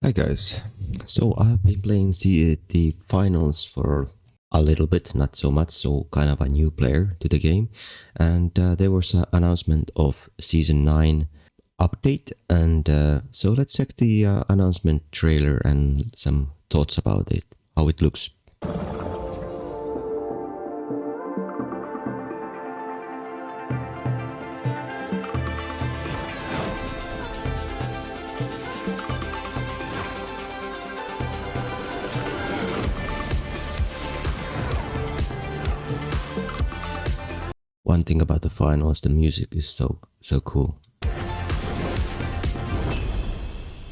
Hi guys, so I've been playing the finals for a little bit, not so much, so kind of a new player to the game, and there was an announcement of Season 9 update, and so let's check the announcement trailer and some thoughts about it, how it looks. One thing about the finals, the music is so cool.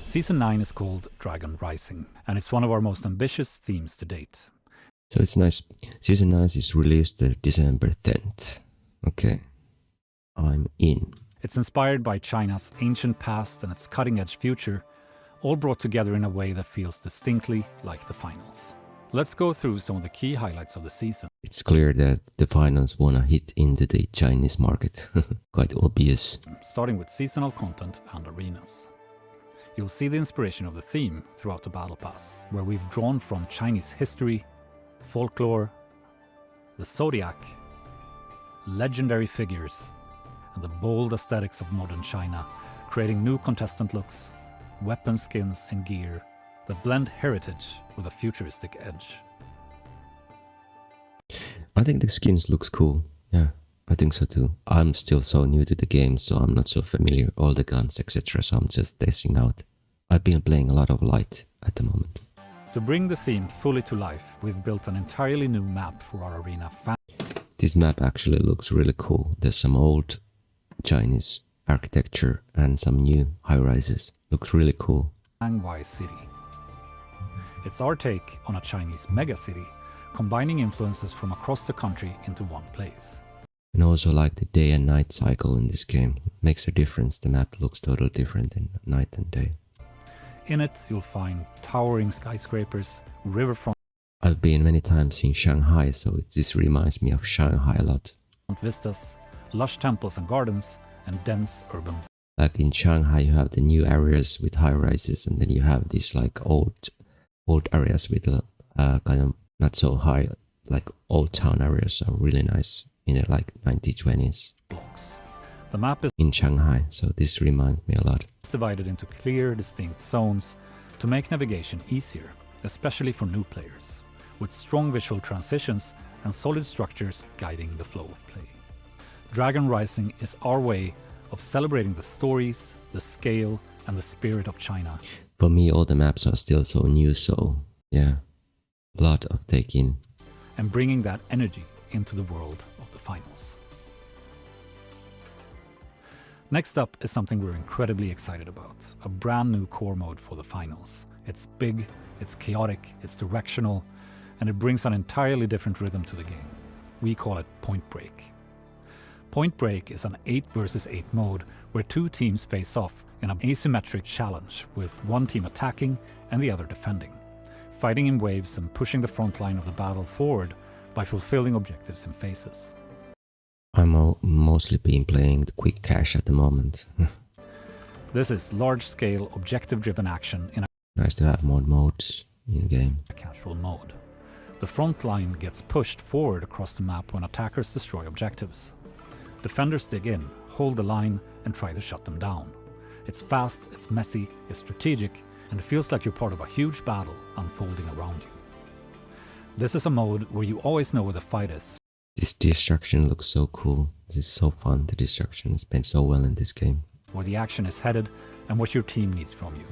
Season 9 is called Dragon Rising, and it's one of our most ambitious themes to date. So it's nice. Season 9 is released December 10th. Okay, I'm in. It's inspired by China's ancient past and its cutting-edge future, all brought together in a way that feels distinctly like the finals. Let's go through some of the key highlights of the season. It's clear that the finals wanna hit into the Chinese market. Quite obvious. Starting with seasonal content and arenas. You'll see the inspiration of the theme throughout the Battle Pass, where we've drawn from Chinese history, folklore, the zodiac, legendary figures, and the bold aesthetics of modern China, creating new contestant looks, weapon skins and gear that blend heritage with a futuristic edge. I think the skins looks cool. Yeah, I think so too. I'm still so new to the game, so I'm not so familiar all the guns, etc. So I'm just testing out. I've been playing a lot of Light at the moment. To bring the theme fully to life, we've built an entirely new map for our arena This map actually looks really cool. There's some old Chinese architecture and some new high-rises. Looks really cool. Shanghai City. It's our take on a Chinese megacity, combining influences from across the country into one place. And also like the day and night cycle in this game. It makes a difference. The map looks totally different in night and day. In it, you'll find towering skyscrapers, riverfront I've been many times in Shanghai, so this reminds me of Shanghai a lot. vistas, lush temples and gardens, and dense urban. Like in Shanghai, you have the new areas with high rises, and then you have these like old areas with kind of not so high, like old town areas are really nice in the like 1920s blocks. The map is in Shanghai, so this reminds me a lot. divided into clear, distinct zones to make navigation easier, especially for new players, with strong visual transitions and solid structures guiding the flow of play. Dragon Rising is our way of celebrating the stories, the scale, and the spirit of China. For me, all the maps are still so new, so yeah, a lot of taking. And bringing that energy into the world of the finals. Next up is something we're incredibly excited about, a brand new core mode for the finals. It's big, it's chaotic, it's directional, and it brings an entirely different rhythm to the game. We call it Point Break. Point Break is an 8 versus 8 mode where two teams face off in an asymmetric challenge, with one team attacking and the other defending, fighting in waves and pushing the front line of the battle forward by fulfilling objectives in phases. I'm mostly been playing the quick cash at the moment. This is large-scale, objective-driven action in Nice to have more modes in the game. a casual mode. The front line gets pushed forward across the map when attackers destroy objectives. Defenders dig in, hold the line, and try to shut them down. It's fast, it's messy, it's strategic, and it feels like you're part of a huge battle unfolding around you. This is a mode where you always know where the fight is. This destruction looks so cool. This is so fun. The destruction is been so well in this game. Where the action is headed and what your team needs from you.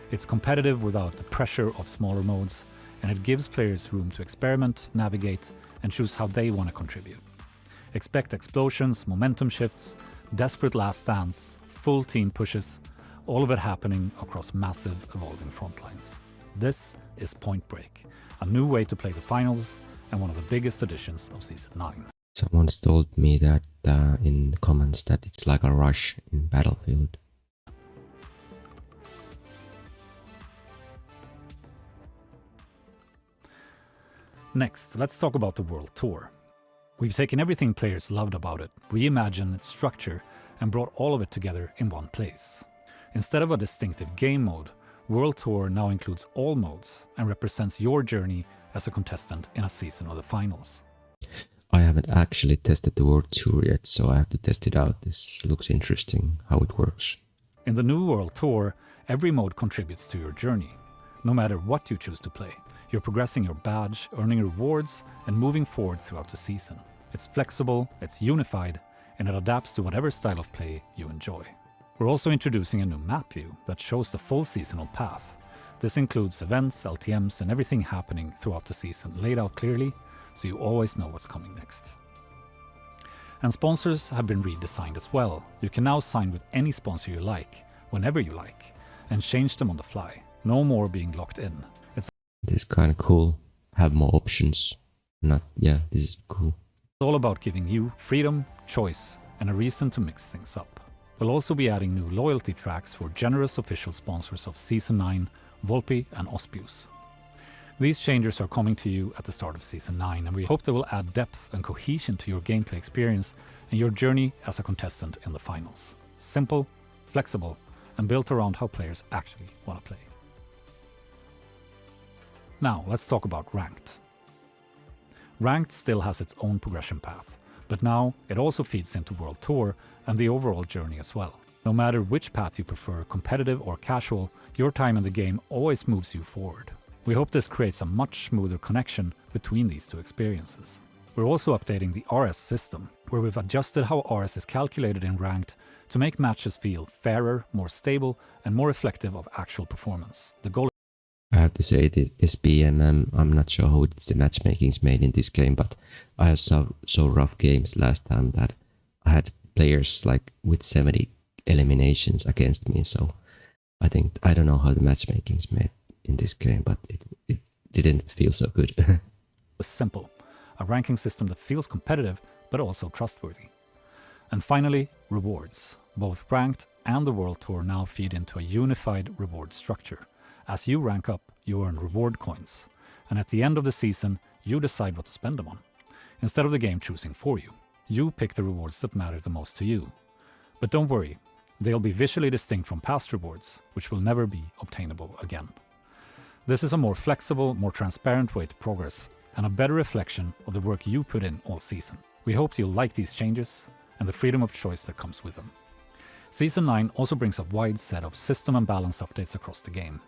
It's competitive without the pressure of smaller modes, and it gives players room to experiment, navigate, and choose how they want to contribute. Expect explosions, momentum shifts, desperate last stands, full team pushes, all of it happening across massive, evolving front lines. This is Point Break, a new way to play the finals, and one of the biggest additions of Season 9. Someone's told me that in comments that it's like a rush in Battlefield. Next, let's talk about the World Tour. We've taken everything players loved about it, reimagined its structure, and brought all of it together in one place. Instead of a distinctive game mode, World Tour now includes all modes and represents your journey as a contestant in a season of the finals. I haven't actually tested the World Tour yet, so I have to test it out. This looks interesting, how it works. In the new World Tour, every mode contributes to your journey. No matter what you choose to play, you're progressing your badge, earning rewards, and moving forward throughout the season. It's flexible, it's unified, and it adapts to whatever style of play you enjoy. We're also introducing a new map view that shows the full seasonal path. This includes events, LTMs, and everything happening throughout the season laid out clearly, so you always know what's coming next. And sponsors have been redesigned as well. You can now sign with any sponsor you like, whenever you like, and change them on the fly. No more being locked in. It's This is kind of cool. Have more options. This is cool. all about giving you freedom, choice, and a reason to mix things up. We'll also be adding new loyalty tracks for generous official sponsors of Season 9, Volpi and Osbius. These changes are coming to you at the start of Season 9, and we hope they will add depth and cohesion to your gameplay experience and your journey as a contestant in the finals. Simple, flexible, and built around how players actually want to play. Now, let's talk about Ranked. Ranked still has its own progression path, but now it also feeds into World Tour and the overall journey as well. No matter which path you prefer, competitive or casual, your time in the game always moves you forward. We hope this creates a much smoother connection between these two experiences. We're also updating the RS system, where we've adjusted how RS is calculated in Ranked to make matches feel fairer, more stable, and more reflective of actual performance. The goal I have to say that SBMM, I'm not sure how it's the matchmaking's made in this game, but I saw so rough games last time that I had players like with 70 eliminations against me, so I don't know how the matchmaking's made in this game, but it didn't feel so good. is simple, a ranking system that feels competitive but also trustworthy. And finally, rewards. Both Ranked and the World Tour now feed into a unified reward structure. As you rank up, you earn reward coins, and at the end of the season, you decide what to spend them on. Instead of the game choosing for you, you pick the rewards that matter the most to you. But don't worry, they'll be visually distinct from past rewards, which will never be obtainable again. This is a more flexible, more transparent way to progress, and a better reflection of the work you put in all season. We hope you'll like these changes, and the freedom of choice that comes with them. Season 9 also brings a wide set of system and balance updates across the game.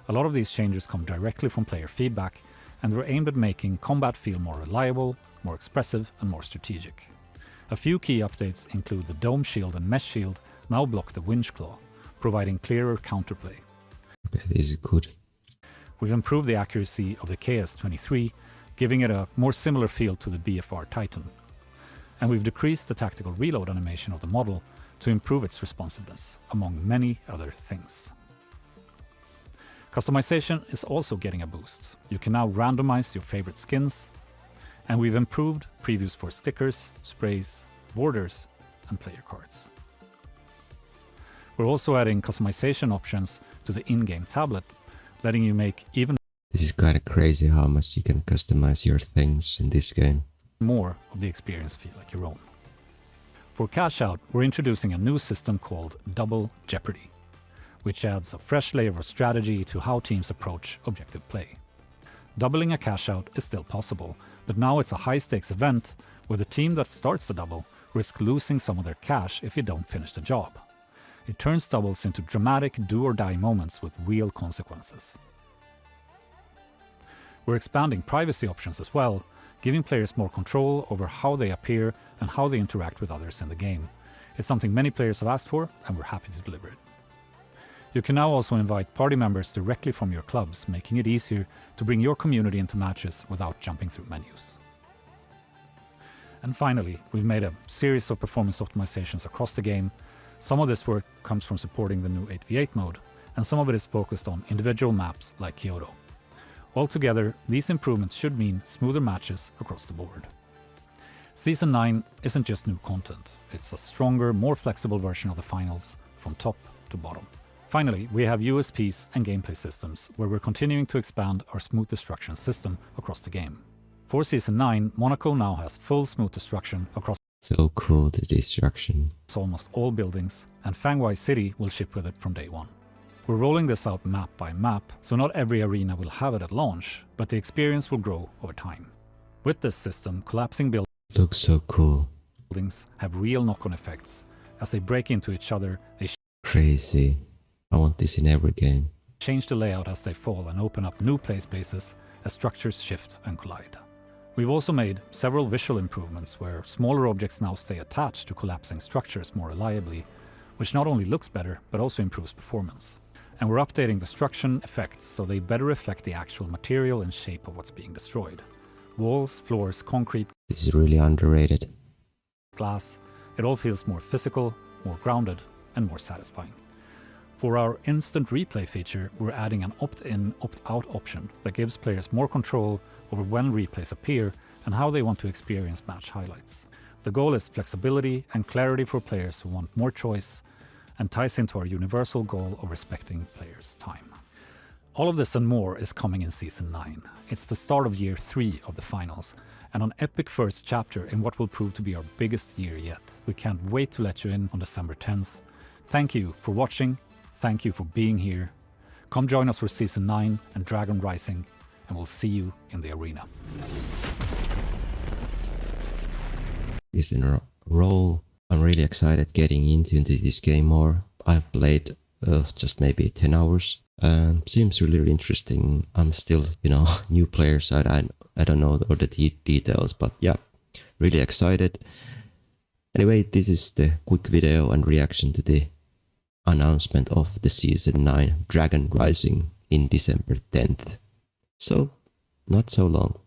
A lot of these changes come directly from player feedback, and they're aimed at making combat feel more reliable, more expressive, and more strategic. A few key updates include the Dome Shield and Mesh Shield now block the Winch Claw, providing clearer counterplay. Okay, this is good. We've improved the accuracy of the KS-23, giving it a more similar feel to the BFR Titan. And we've decreased the tactical reload animation of the model to improve its responsiveness, among many other things. Customization is also getting a boost. You can now randomize your favorite skins, and we've improved previews for stickers, sprays, borders, and player cards. We're also adding customization options to the in-game tablet, letting you make even This is kind of crazy how much you can customize your things in this game. more of the experience feel like your own. For Cash Out, we're introducing a new system called Double Jeopardy, which adds a fresh layer of strategy to how teams approach objective play. Doubling a cash out is still possible, but now it's a high-stakes event where the team that starts the double risks losing some of their cash if you don't finish the job. It turns doubles into dramatic do-or-die moments with real consequences. We're expanding privacy options as well, giving players more control over how they appear and how they interact with others in the game. It's something many players have asked for, and we're happy to deliver it. You can now also invite party members directly from your clubs, making it easier to bring your community into matches without jumping through menus. And finally, we've made a series of performance optimizations across the game. Some of this work comes from supporting the new 8v8 mode, and some of it is focused on individual maps like Kyoto. Altogether, these improvements should mean smoother matches across the board. Season 9 isn't just new content, it's a stronger, more flexible version of the finals from top to bottom. Finally, we have USPs and gameplay systems, where we're continuing to expand our smooth destruction system across the game. For Season 9, Monaco now has full smooth destruction across So cool, the destruction. almost all buildings, and Fangwai City will ship with it from day one. We're rolling this out map by map, so not every arena will have it at launch, but the experience will grow over time. With this system, collapsing Looks so cool. buildings have real knock-on effects. As they break into each other, they Crazy. I want this in every game. change the layout as they fall and open up new play spaces as structures shift and collide. We've also made several visual improvements where smaller objects now stay attached to collapsing structures more reliably, which not only looks better, but also improves performance. And we're updating destruction effects so they better reflect the actual material and shape of what's being destroyed. Walls, floors, concrete, This is really underrated. glass, it all feels more physical, more grounded, and more satisfying. For our instant replay feature, we're adding an opt-in, opt-out option that gives players more control over when replays appear and how they want to experience match highlights. The goal is flexibility and clarity for players who want more choice, and ties into our universal goal of respecting players' time. All of this and more is coming in Season 9. It's the start of Year 3 of the finals, and an epic first chapter in what will prove to be our biggest year yet. We can't wait to let you in on December 10th. Thank you for watching, thank you for being here. Come join us for Season 9 and Dragon Rising, and we'll see you in the arena. Is in a role. I'm really excited getting into this game more. I've played just maybe 10 hours. Seems really interesting. I'm still, new player, so I don't know all the details, but yeah, really excited. Anyway, this is the quick video and reaction to the announcement of the Season 9 Dragon Rising in December 10th. So, not so long.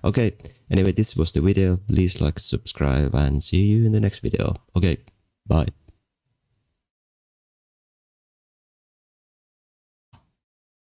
Okay, anyway, this was the video. Please like, subscribe, and see you in the next video. Okay, bye.